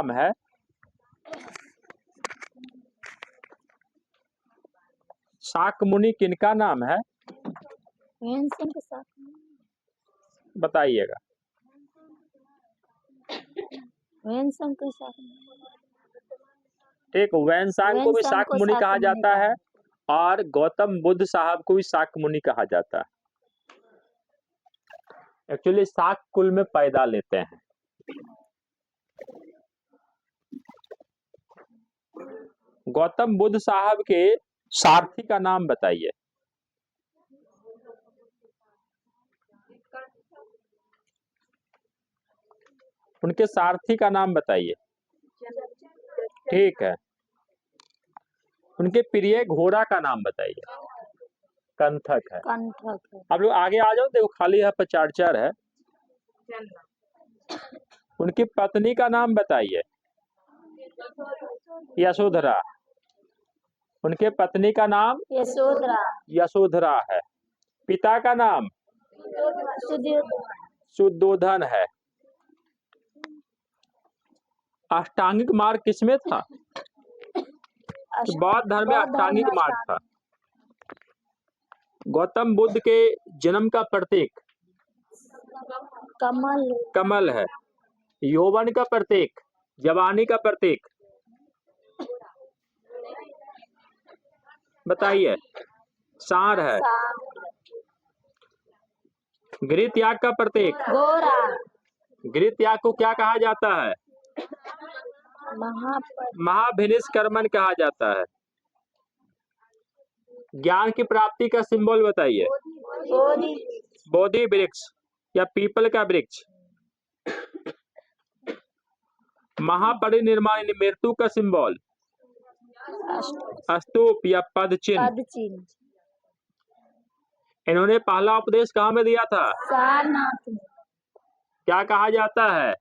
नाम है? शाक मुनि किनका नाम है? बताइएगा। ठीक, वैनसांग को भी शाक मुनि कहा जाता है और गौतम बुद्ध साहब को भी शाक मुनि कहा जाता है। एक्चुअली शाक कुल में पैदा लेते हैं। गौतम बुद्ध साहब के सारथी का नाम बताइए। उनके सारथी का नाम बताइए। ठीक है। उनके प्रिय घोड़ा का नाम बताइए। कंथक है। आप लोग आगे आ जाओ, देखो खाली यहाँ पर चार चार है। उनकी पत्नी का नाम बताइए। यशोधरा। उनके पत्नी का नाम यशोधरा है। पिता का नाम सुद्धोधन है। अष्टांगिक मार्ग किसमें था? बौद्ध धर्म में अष्टांगिक मार्ग था। गौतम बुद्ध के जन्म का प्रतीक कमल है। यौवन का प्रतीक, जवानी का प्रतीक बताइए। सांड है। गृह त्याग का प्रतीक घोड़ा। गृह त्याग को क्या कहा जाता है? महाभिनिष्क्रमण कहा जाता है। ज्ञान की प्राप्ति का सिंबल बताइए। बोधि वृक्ष या पीपल का वृक्ष। महापरिनिर्वाण मृत्यु का सिंबल स्तूप या पद चिन्ह। इन्होंने पहला उपदेश कहाँ में दिया था? सारनाथ में। क्या कहा जाता है?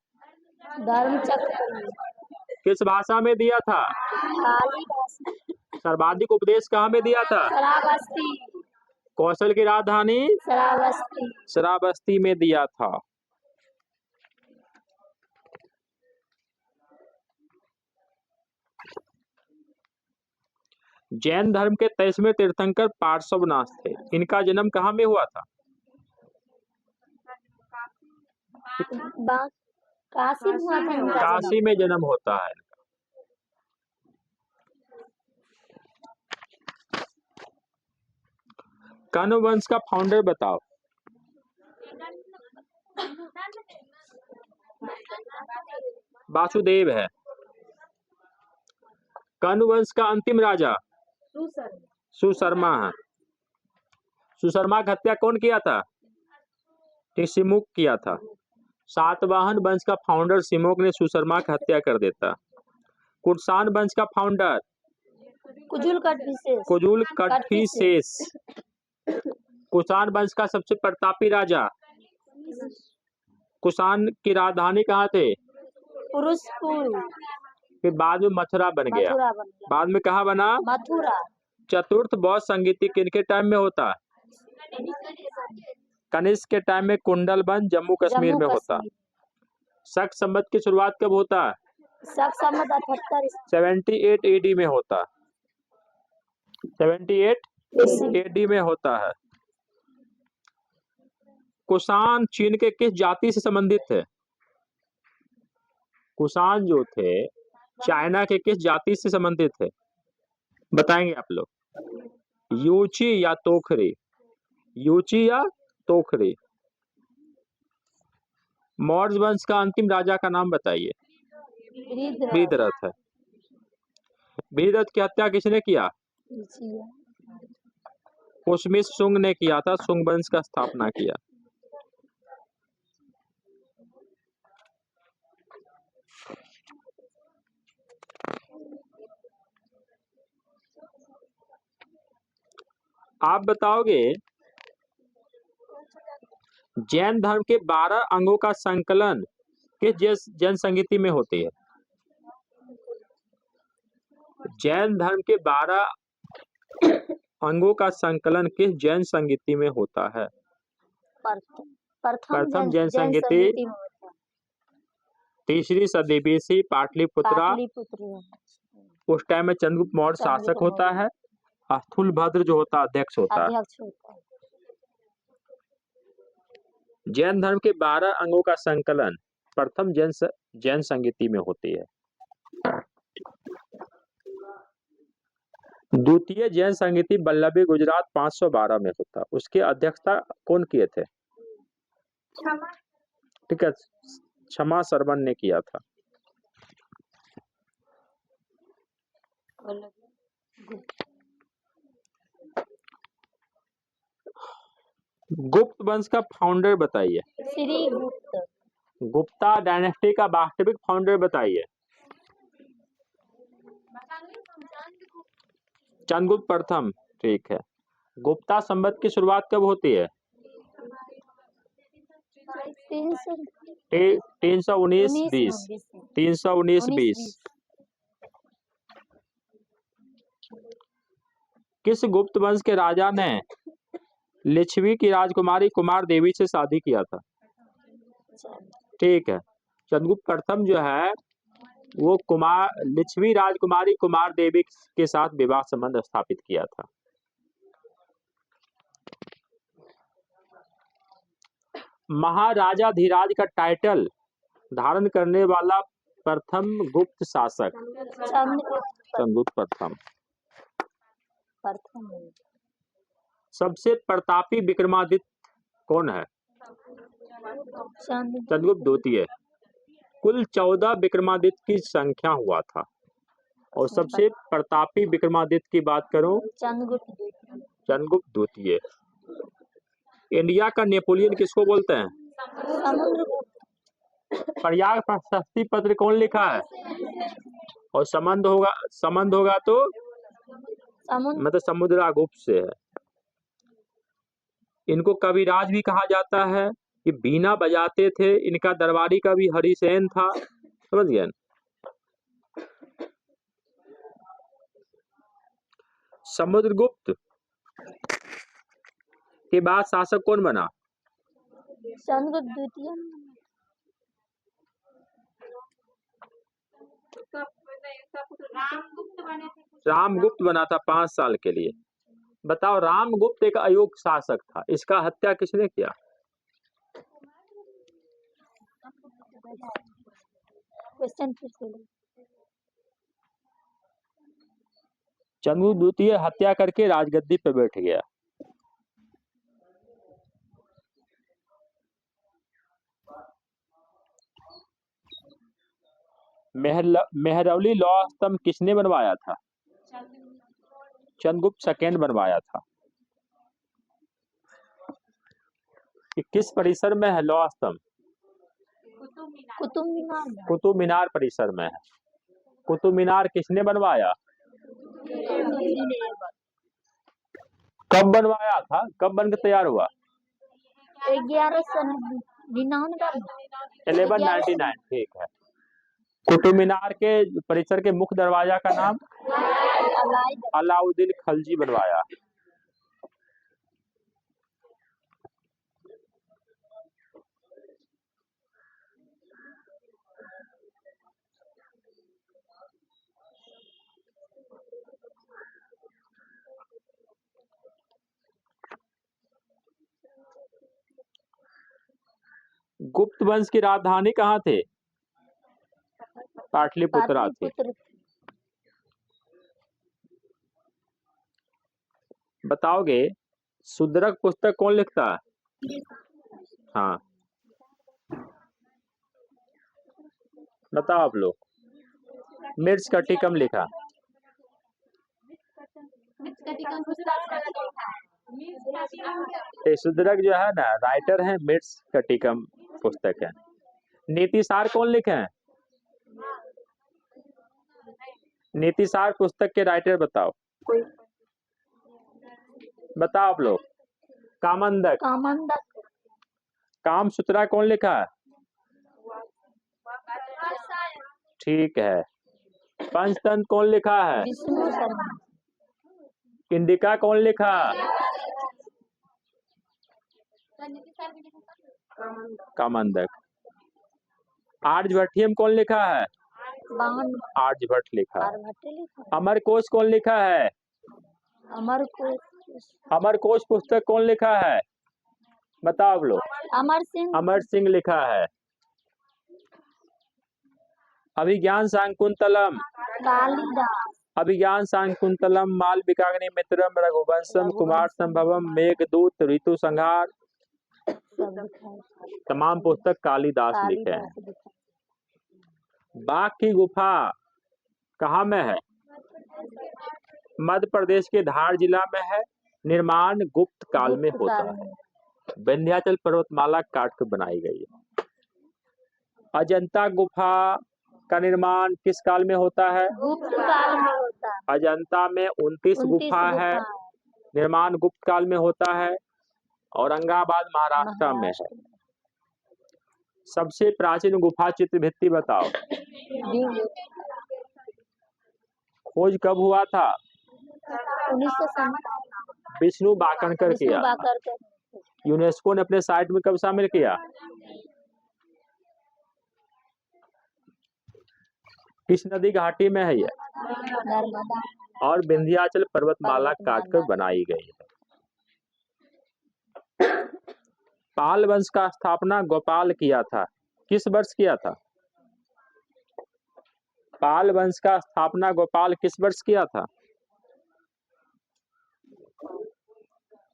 धर्मचक्र। किस भाषा में दिया था? पाली भाषा। सर्वाधिक उपदेश कहाँ में दिया था? श्रावस्ती। कौशल की राजधानी श्रावस्ती में दिया था। जैन धर्म के 23वें तीर्थंकर पार्श्वनाथ थे। इनका जन्म कहाँ में हुआ था? काशी में जन्म होता है। कण्व वंश का फाउंडर बताओ। वासुदेव है। कण्व वंश का अंतिम राजा सुशर्मा है। सुशर्मा की हत्या कौन किया था? सिमुक किया था। सातवाहन वंश का फाउंडर सिमुक ने सुशर्मा की हत्या कर देता। कुषाण वंश का फाउंडर कुजुल कटफिसेस। कुषाण वंश का सबसे प्रतापी राजा। कुषाण की राजधानी कहाँ थे? फिर बाद में मथुरा बन गया। बाद में कहाँ बना? मथुरा। चतुर्थ बौद्ध संगीति किनके टाइम में होता? कनिष्क के टाइम में कुंडलबंद जम्मू कश्मीर में होता। शक संवत की शुरुआत कब होता? 78 AD में होता। 78 AD में होता है। कुषाण चीन के किस जाति से संबंधित थे? कुषाण जो थे चाइना के किस जाति से संबंधित थे? बताएंगे आप लोग। यूची या तोखरी। यूची या तोखरी। मौर्य वंश का अंतिम राजा का नाम बताइए। बृहद्रथ है। बृहद्रथ की हत्या किसने किया? पुष्यमित्र शुंग ने किया था। शुंग वंश का स्थापना किया। आप बताओगे जैन धर्म के 12 अंगों का संकलन किस जैन संगीति में होती है? जैन धर्म के 12 अंगों का संकलन किस जैन संगीति में होता है? प्रथम जैन संगीति तीसरी सदी BC पाटलिपुत्रा। उस टाइम में चंद्रगुप्त मौर्य शासक होता है, स्थूलभद्र जो होता अध्यक्ष होता है। जैन धर्म के 12 अंगों का संकलन प्रथम जैन संगीति में होती है। द्वितीय जैन संगीति वल्लभी गुजरात 512 में होता। उसकी अध्यक्षता कौन किए थे? ठीक है, क्षमा सरवन ने किया था। गुप्त वंश का फाउंडर बताइए। श्री गुप्त। गुप्ता डायनेस्टी का वास्तविक फाउंडर बताइए। चंद्रगुप्त प्रथम। ठीक है। गुप्ता संवत की शुरुआत कब होती है? 319-20। 319-20। किस गुप्त वंश के राजा ने लिच्छवी की राजकुमारी कुमार देवी से शादी किया था? ठीक है। चंद्रगुप्त प्रथम जो है वो लिच्छवी राजकुमारी कुमार देवी के साथ विवाह संबंध स्थापित किया था। महाराजाधिराज का टाइटल धारण करने वाला प्रथम गुप्त शासक चंद्रगुप्त प्रथम। सबसे प्रतापी विक्रमादित्य कौन है? चंद्रगुप्त द्वितीय। कुल 14 विक्रमादित्य की संख्या हुआ था और सबसे प्रतापी विक्रमादित्य की बात करूं चंद्रगुप्त द्वितीय। इंडिया का नेपोलियन किसको बोलते हैं? प्रयाग प्रशस्ति पत्र कौन लिखा है? और संबंध होगा तो मतलब समुद्रगुप्त से है। इनको कविराज भी कहा जाता है। ये बीना बजाते थे। इनका दरबारी का भी हरिसेन था। समझ गए? समुद्रगुप्त के बाद शासक कौन बना? चंद्रगुप्त द्वितीय। रामगुप्त बना था 5 साल के लिए। बताओ, रामगुप्त एक अयोग्य शासक था। इसका हत्या किसने किया? चंद्रगुप्त द्वितीय हत्या करके राजगद्दी पर बैठ गया। मेहरौली लौह स्तंभ किसने बनवाया था? चंद्रगुप्त सेकंड बनवाया था। किस परिसर में है लौह स्तंभ? कुतुब मीनार परिसर में है। कुतुब मीनार किसने बनवाया? कब बनवाया था? कब बनकर तैयार हुआ? 1199। ठीक है। कुतुब मीनार के परिसर के मुख्य दरवाजा का नाम अलाउद्दीन खलजी बनवाया। गुप्त वंश की राजधानी कहाँ थे? पाटलिपुत्रा थी। बताओगे सुद्रक पुस्तक कौन लिखता है? हाँ, बताओ आप लोग। मृच्छकटिकम लिखा। सुद्रक जो है ना राइटर है, मृच्छकटिकम पुस्तक है। नीतिसार कौन लिखे हैं? नीतिसार पुस्तक के राइटर बताओ। बताओ आप लोग। कामंदक। कामसूत्रा कौन लिखा है? ठीक है। पंचतंत्र कौन लिखा है? इंडिका कौन लिखा? कामंदक। आर्यभट्टियम कौन लिखा है? बाहन आर्यभट्ट लिखा है। आर्यभट्ट लिखा। अमरकोश कौन लिखा है? अमरकोश। अमरकोश पुस्तक कौन लिखा है? बताओ आप लोग। अमर सिंह। अमर सिंह लिखा है। अभिज्ञान शाकुंतलम कालिदास। अभिज्ञान शाकुंतलम मालविकाग्नि मित्रम रघुवंशम कुमार संभवम मेघदूत ऋतु संहार तमाम पुस्तक कालिदास लिखे हैं। बाघ की गुफा कहाँ में है? मध्य प्रदेश के धार जिला में है। निर्माण गुप्त काल में होता है। विंध्याचल पर्वतमाला काट कर बनाई गई है। अजंता गुफा का निर्माण किस काल में होता है? गुप्त काल में होता है। अजंता में 29 गुफा है। निर्माण गुप्त काल में होता है। औरंगाबाद महाराष्ट्र में है। सबसे प्राचीन गुफा चित्र भित्ति बताओ। खोज कब हुआ था? 1907। विष्णु बाकरकर किया। यूनेस्को ने अपने साइट में कब शामिल किया? किस नदी घाटी में है यह? नर्मदा। और विंध्याचल पर्वतमाला काटकर बनाई गई है। पाल वंश का स्थापना गोपाल किया था। किस वर्ष किया था? पाल वंश का स्थापना गोपाल किस वर्ष किया था?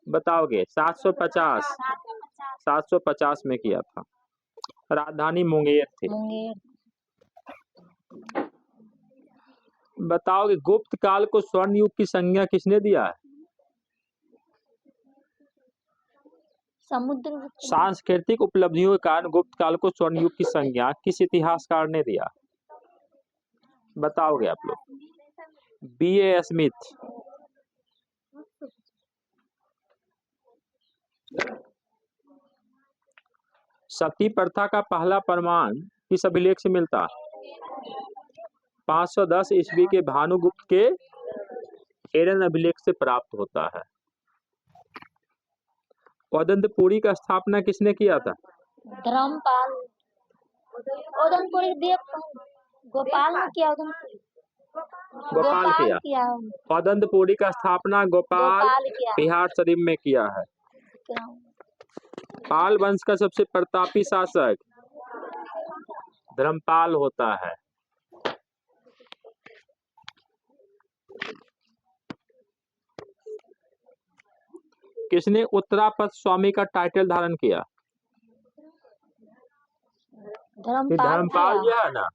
बताओगे? 750 में किया था। राजधानी मुंगेर थी। बताओगे गुप्त काल को स्वर्ण युग की संज्ञा किसने दिया है? समुद्र। सांस्कृतिक उपलब्धियों के कारण गुप्त काल को स्वर्ण युग की संज्ञा किस इतिहासकार ने दिया? बताओगे आप लोग? B.A. स्मिथ। सती प्रथा का पहला प्रमाण किस अभिलेख से मिलता है? 510 ईस्वी के भानुगुप्त के एरन अभिलेख से प्राप्त होता है। औदंतपुरी का स्थापना किसने किया था? धर्मपाल। औदंतपुरी देव गोपाल ने किया। गोपाल किया। औदंतपुरी का स्थापना गोपाल बिहार शरीफ में किया है। पाल वंश का सबसे प्रतापी शासक धर्मपाल होता है। किसने उत्तरापद स्वामी का टाइटल धारण किया? धर्मपाल जो है ना,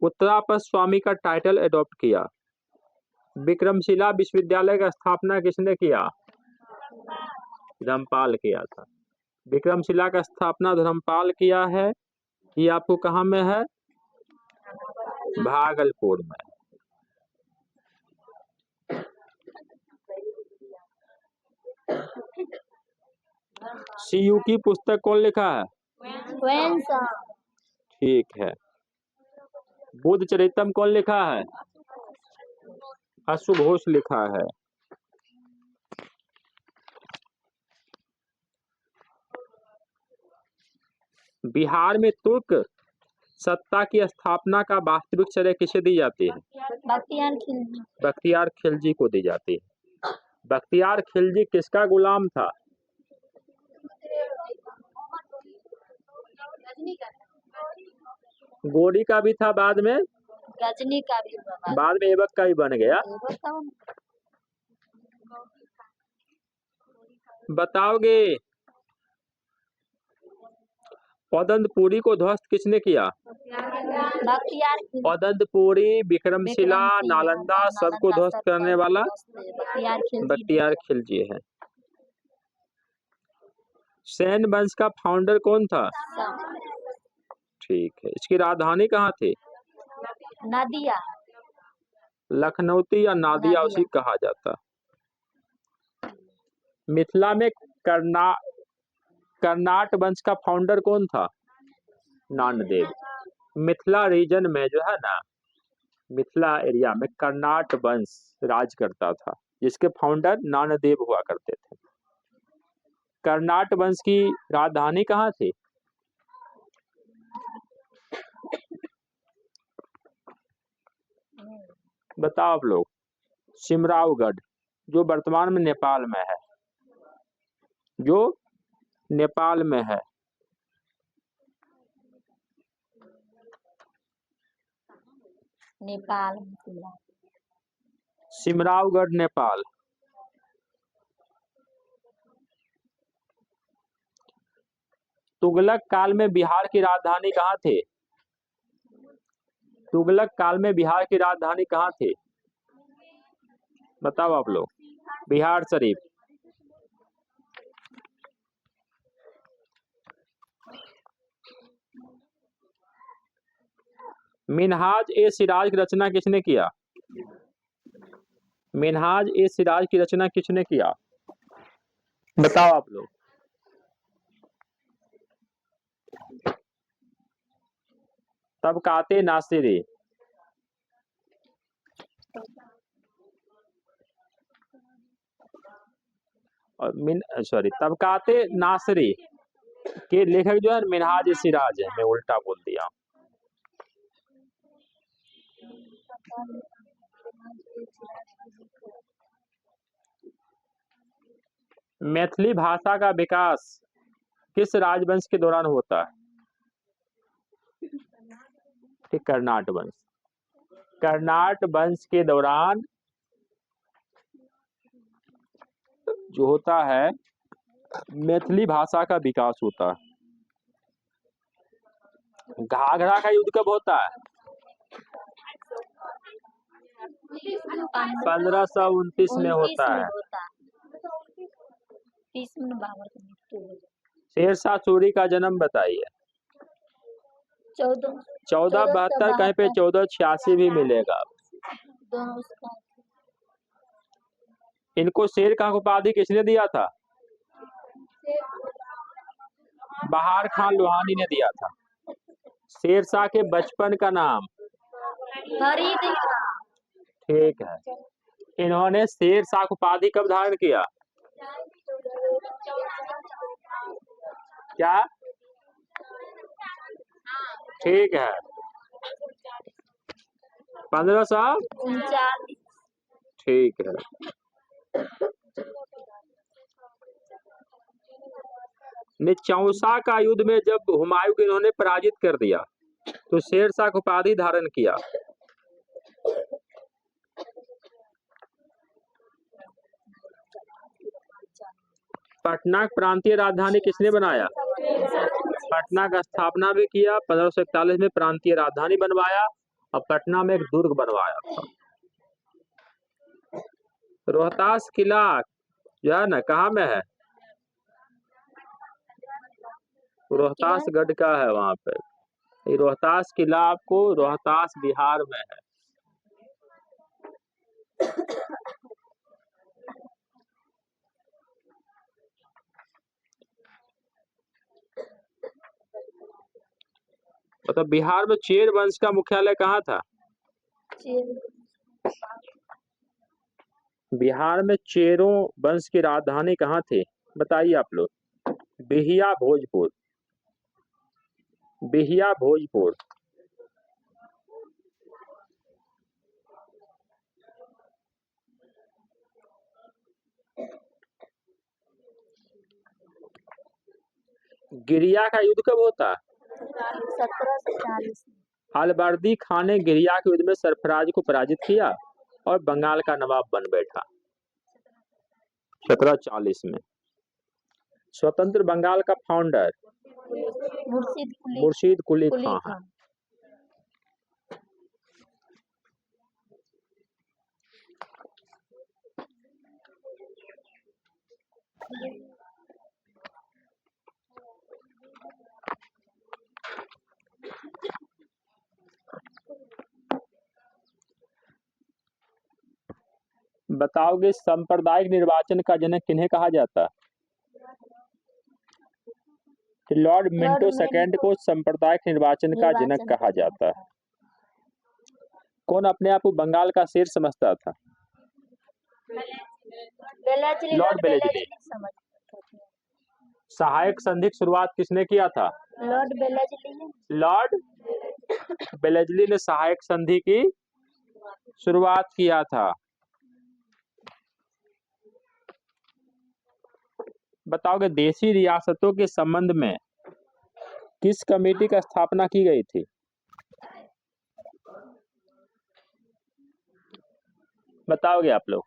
उत्तरापद स्वामी का टाइटल अडॉप्ट किया। विक्रमशिला विश्वविद्यालय का स्थापना किसने किया? धर्मपाल किया था। विक्रमशिला का स्थापना धर्मपाल किया है। ये आपको कहाँ में है? भागलपुर में। CU की पुस्तक कौन लिखा है? ठीक है। बुद्ध चरितम कौन लिखा है? अश्वघोष लिखा है। बिहार में तुर्क सत्ता की स्थापना का वास्तविक श्रेय किसे दी जाती है? बख्तियार खिलजी को दी जाती है। बख्तियार खिलजी किसका गुलाम था? गोरी का भी था, बाद में गजनी का भी, बाद में ऐबक का भी बन गया। बताओगे औदंतपुरी को ध्वस्त किसने किया? औदंतपुरी, विक्रमशिला, नालंदा सबको ध्वस्त करने वाला बख्तियार खिलजी है। सेन वंश का फाउंडर कौन था? ठीक है। इसकी राजधानी कहाँ थी? नादिया। लखनऊती या नादिया उसी कहा जाता। मिथिला में कर्नाट वंश का फाउंडर कौन था? नानदेव। मिथिला रीजन में जो है ना, मिथिला एरिया में कर्नाट वंश राज करता था, जिसके फाउंडर नानदेव हुआ करते थे। कर्नाट वंश की राजधानी कहाँ थी? बताओ आप लोग। सिमरावगढ़ जो वर्तमान में नेपाल में है, जो नेपाल में है। नेपाल सिमरावगढ़ नेपाल। तुगलक काल में बिहार की राजधानी कहाँ थी? तुगलक काल में बिहार की राजधानी कहाँ थी? बताओ आप लोग। बिहार शरीफ। मिनहाज ए सिराज की रचना किसने किया? मिनहाज ए सिराज की रचना किसने किया? बताओ आप लोग। तबकाते नासिरी। और तबकाते नासिरी के लेखक जो है मिनहाज ए सिराज है। मैं उल्टा बोल दिया। मैथिली भाषा का विकास किस राजवंश के दौरान होता है? ठीक, कर्नाट वंश। कर्नाट वंश के दौरान जो होता है मैथिली भाषा का विकास होता है। घाघरा का युद्ध कब होता है? 1529 में होता है। शेरशाह सूरी का जन्म बताइए। 1472, कहीं पे 1486 भी मिलेगा। इनको शेर का उपाधि किसने दिया था? बहार खान लोहानी ने दिया था। शेरशाह के बचपन का नाम? ठीक है। इन्होंने शेरशाह की उपाधि कब धारण किया? क्या? ठीक है, 1539। ठीक है। चौसा का युद्ध में जब हुमायूं को इन्होंने पराजित कर दिया तो शेरशाह को उपाधि धारण किया। पटना प्रांतीय राजधानी किसने बनाया? पटना का स्थापना भी किया, 1541 में प्रांतीय राजधानी बनवाया और पटना में एक दुर्ग बनवाया था। रोहतास किला जो है ना कहाँ में है? रोहतासगढ़ का है वहां पे। रोहतास किला आपको रोहतास बिहार में है। तो बिहार में चेर वंश का मुख्यालय कहाँ था? बिहार में चेरों वंश की राजधानी कहाँ थी? बताइए आप लोग। बिहिया भोजपुर। बिहिया भोजपुर। गिरिया का युद्ध कब होता है? 1740। अलवर्दी खान ने गिरिया के युद्ध में सरफराज को पराजित किया और बंगाल का नवाब बन बैठा 1740 में। स्वतंत्र बंगाल का फाउंडर मुर्शीद कुली खान है। बताओगे सांप्रदायिक निर्वाचन का जनक किन्हें कहा जाता है? लॉर्ड मिंटो सेकेंड को सांप्रदायिक निर्वाचन का जनक कहा जाता है। कौन अपने आप को बंगाल का शेर समझता था? लॉर्ड बेलेजली। सहायक संधि की शुरुआत किसने किया था? लॉर्ड बेलेजली। लॉर्ड बेलेजली ने सहायक संधि की शुरुआत किया था? बताओगे देशी रियासतों के संबंध में किस कमेटी की स्थापना की गई थी? बताओगे आप लोग?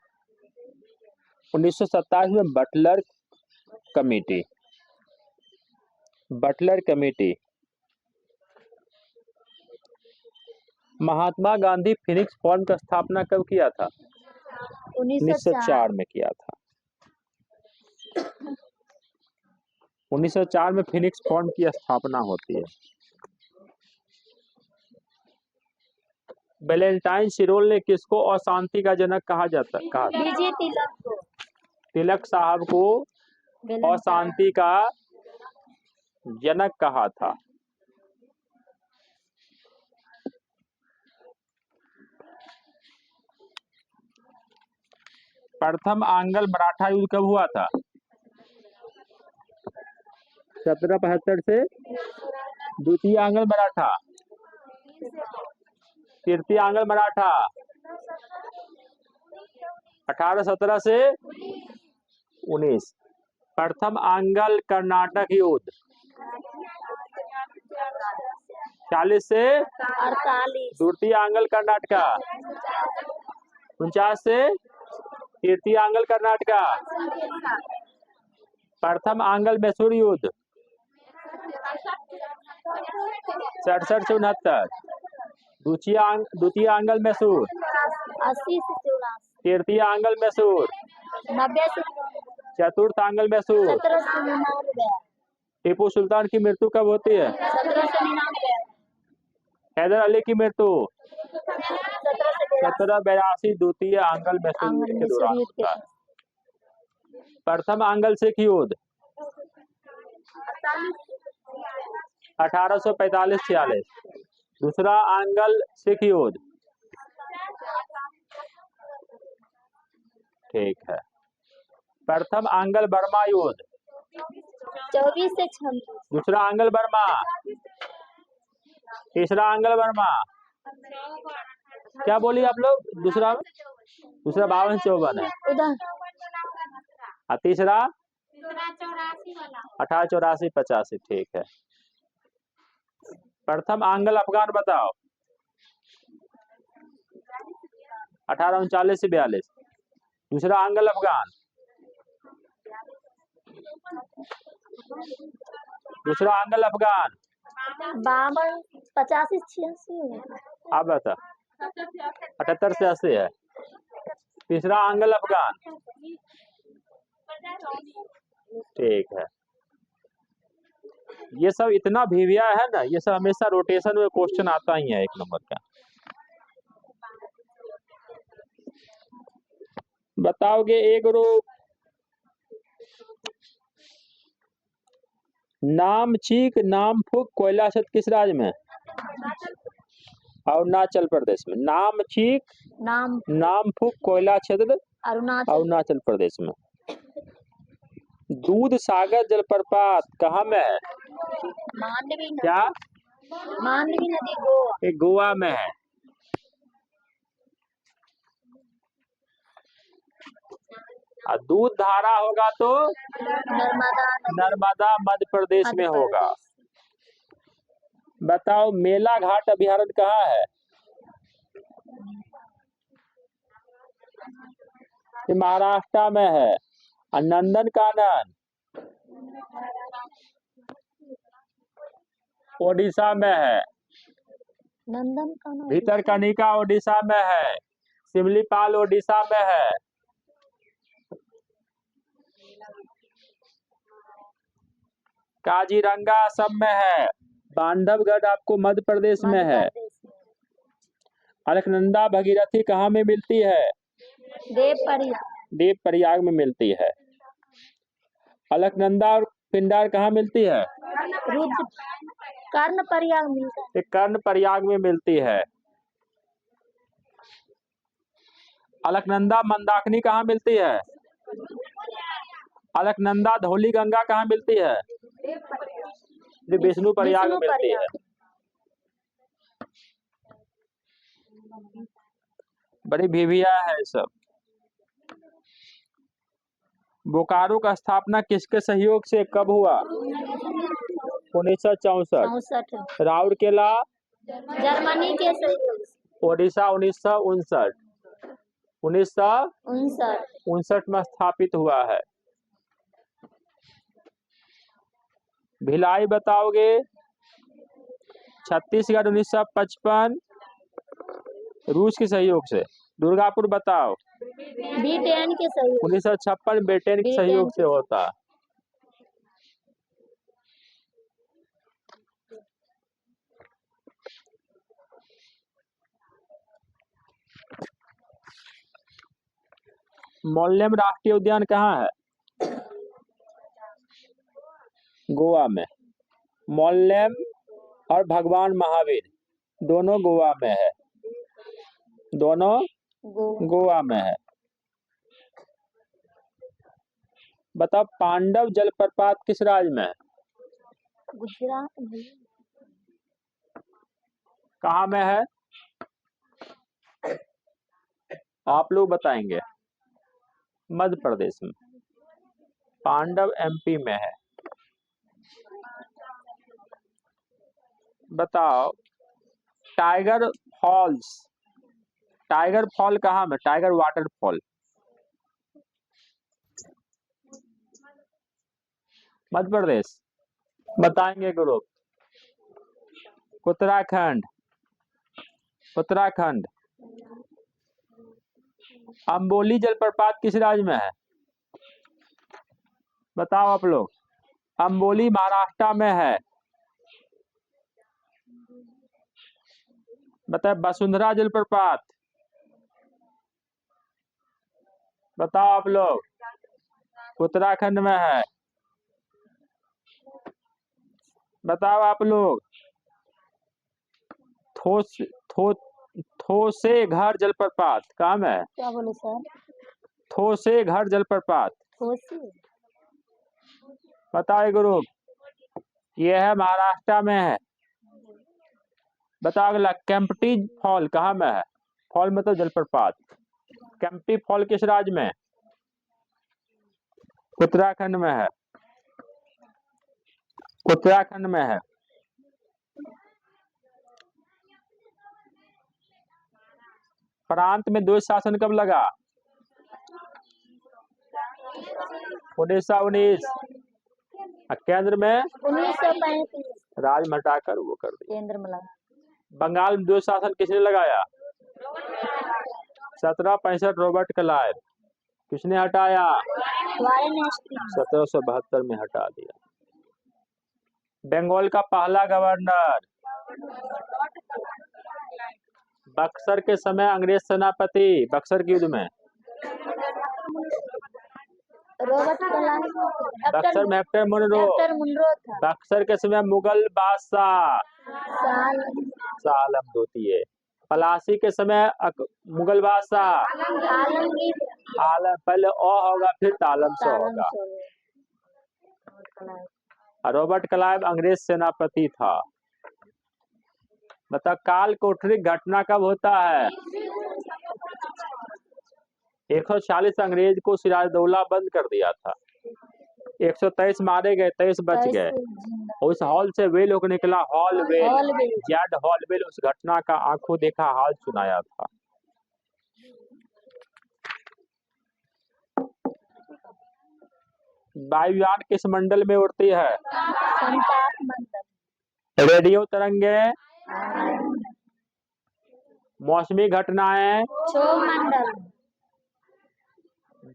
1927 में Butler committee. Butler committee. Mahatma Gandhi Phoenix farm का स्थापना कब किया था? 1904 में किया था। 1904 में फिनिक्स फॉर्म की स्थापना होती है। वैलेंटाइन सिरोल ने किसको अशांति का जनक कहा जाता कहा? विजय तिलक को। तिलक साहब को अशांति का जनक कहा था। प्रथम आंग्ल मराठा युद्ध कब हुआ था? 1775 से। द्वितीय आंग्ल मराठा। तृतीय आंग्ल मराठा 1817 से 19। प्रथम आंग्ल कर्नाटक युद्ध 40 से 48। द्वितीय आंग्ल कर्नाटका 49 से तृतीय आंग्ल कर्नाटका। प्रथम आंग्ल मैसूर युद्ध 67 से 69। द्वितीय आंग्ल मैसूर 80 से 84। तृतीय आंग्ल मैसूर 90 से चतुर्थ आंग्ल मैसूर 17 से 99। टीपू सुल्तान की मृत्यु कब होती है? 17 से 99। हैदर अली की मृत्यु 17 से 1782 द्वितीय आंग्ल मैसूर युद्ध के दौरान होता है। प्रथम आंग्ल सिख युद्ध 1845-46। दूसरा आंग्ल सिख युद्ध ठीक है। प्रथम आंग्ल बर्मा युद्ध 24 से 26। दूसरा आंग्ल बर्मा। तीसरा आंग्ल बर्मा क्या बोली आप लोग? दूसरा 52-54 है। उधर और तीसरा 1884-85 ठीक है। प्रथम आंग्ल अफगान बताओ 1839 से 42। दूसरा आंग्ल अफगान दूसरा आंग्ल अफगान 52 85 86। आप बता 78 से 80 है। तीसरा आंग्ल अफगान ठीक है। ये सब इतना भिविया है ना, ये सब हमेशा रोटेशन में क्वेश्चन आता ही है 1 नंबर का। बताओगे एक ग्रुप नामचीक नामफुक कोयला क्षेत्र किस राज्य में? अरुणाचल प्रदेश में। नामचीक नामफुक कोयला क्षेत्र अरुणाचल प्रदेश में। दूध सागर जलप्रपात कहाँ में है? मांडवी नदी। क्या? मांडवी नदी गोवा। ये गोवा में है। दूध धारा होगा तो नर्मदा मध्य प्रदेश में होगा। बताओ मेला घाट अभयारण्य कहाँ है? ये महाराष्ट्र में है। और नंदन कानन ओडिशा में है। नंदन कानन भितरकनिका ओडिशा में है। सिमलीपाल ओडिशा में है। काजीरंगा असम में है। बांधवगढ़ आपको मध्य प्रदेश में है। अलकनंदा भगीरथी कहाँ में मिलती है? देवप्रयाग में मिलती है। अलकनंदा और पिंडार कहाँ मिलती है? कर्णप्रयाग मिलता है। कर्णप्रयाग में मिलती है। अलकनंदा मंदाकिनी कहाँ मिलती है? अलकनंदा धौली गंगा कहाँ मिलती है? विष्णु प्रयाग में मिलती है। बड़ी भीविया है सब। बोकारो का स्थापना किसके सहयोग से कब हुआ? 1964। 64 राउरकेला जर्मनी के सहयोग से। ओडिशा 1959। 1959 में स्थापित हुआ है। भिलाई बताओगे? छत्तीसगढ़ 1955 रूस के सहयोग से। दुर्गापुर बताओ? ब्रिटेन के सहयोग। 1956 ब्रिटेन के सहयोग से होता। मोल्लेम राष्ट्रीय उद्यान कहाँ है? गोवा में। मोल्लेम और भगवान महावीर दोनों गोवा में है। दोनों गोवा में है। बताओ पांडव जलप्रपात किस राज्य में है? गुजरात में। कहाँ में है? आप लोग बताएंगे। मध्य प्रदेश में। पांडव एमपी में है। बताओ टाइगर फॉल्स, टाइगर फॉल कहाँ में? Tiger waterfall Madhya Pradesh. बताएंगे ग्रुप। उत्तराखंड। उत्तराखंड। अम्बोली जलप्रपात किस राज्य में है? बताओ आप लोग। अम्बोली महाराष्ट्र में है। बताओ वसुंधरा जलप्रपात। बताओ आप लोग। उत्तराखंड में है। बताओ आप लोग। थोसे घर जलप्रपात कहाँ में है? क्या बोले सर? थोसे घर जलप्रपात। बताओ ग्रुप। ये है महाराष्ट्र में है। बताओ अगला केम्प्टी फॉल कहाँ में है? फॉल मतलब जलप्रपात। केम्प्टी फॉल किस राज्य में? उत्तराखंड में है। उत्तराखंड में है। प्रांत में द्वैत शासन कब लगा? 1919। केंद्र में 1935। राज में हटाकर वो कर दिया। केंद्र में लगा। बंगाल में द्वैत शासन किसने लगाया? 1765 रॉबर्ट क्लाइव। किसने हटाया? 1772 में हटा दिया। बंगाल का पहला गवर्नर? बक्सर के समय अंग्रेज सेनापति बक्सर के युद्ध में बक्सर में हेक्टर मुनरो। बक्सर के समय मुगल बादशाह सालम द्वितीय। पलासी के समय मुगल बादशाह आलम। पहले ओ होगा फिर तालम से होगा। रॉबर्ट क्लाइव अंग्रेज सेनापति था। बता काल कोठरी घटना कब होता है? 140 अंग्रेज को सिराजदौला बंद कर दिया था। 123 मारे गए, 23 बच गए। उस हॉल से वे लोग निकला हॉलवेल। जेड हॉलवेल उस घटना का आंखों देखा हाल सुनाया था। वायुयान किस मंडल में उड़ती है? रेडियो तरंगे। मौसमी घटनाएं।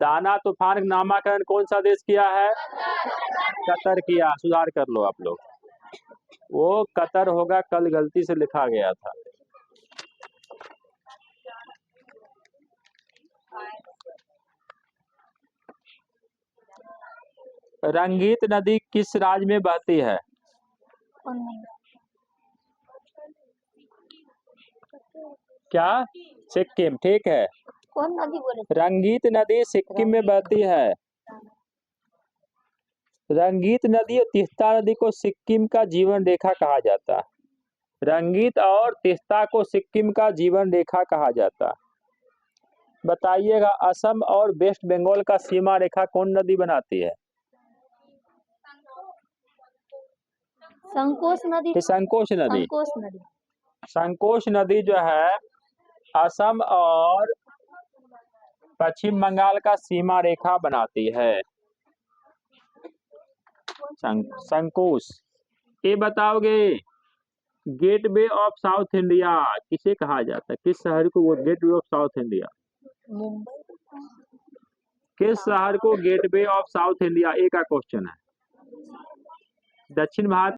दाना तूफान का नामकरण कौन सा देश किया है? कतर किया। सुधार कर लो आप लोग। वो कतर होगा, कल गलती से लिखा गया था। रंगीत नदी किस राज्य में बहती है? क्या? सिक्किम। ठीक है। कौन नदी बोले? रंगीत नदी सिक्किम में बहती है। रंगीत नदी और तीस्ता नदी को सिक्किम का जीवन रेखा कहा जाता है। रंगीत और तीस्ता को सिक्किम का जीवन रेखा कहा जाता है। बताइएगा, असम और वेस्ट बंगाल का सीमा रेखा कौन नदी बनाती है? संकोच नदी। ये संकोच नदी। संकोच नदी। संकोच नदी जो है असम और पश्चिम बंगाल का सीमा रेखा बनाती है। संकोच। ये बताओगे, गेटवे ऑफ साउथ इंडिया किसे कहा जाता है? किस शहर को वो gateway of south India? Mumbai. किस शहर को गेटवे ऑफ साउथ इंडिया? एक का क्वेश्चन है। दक्षिण भारत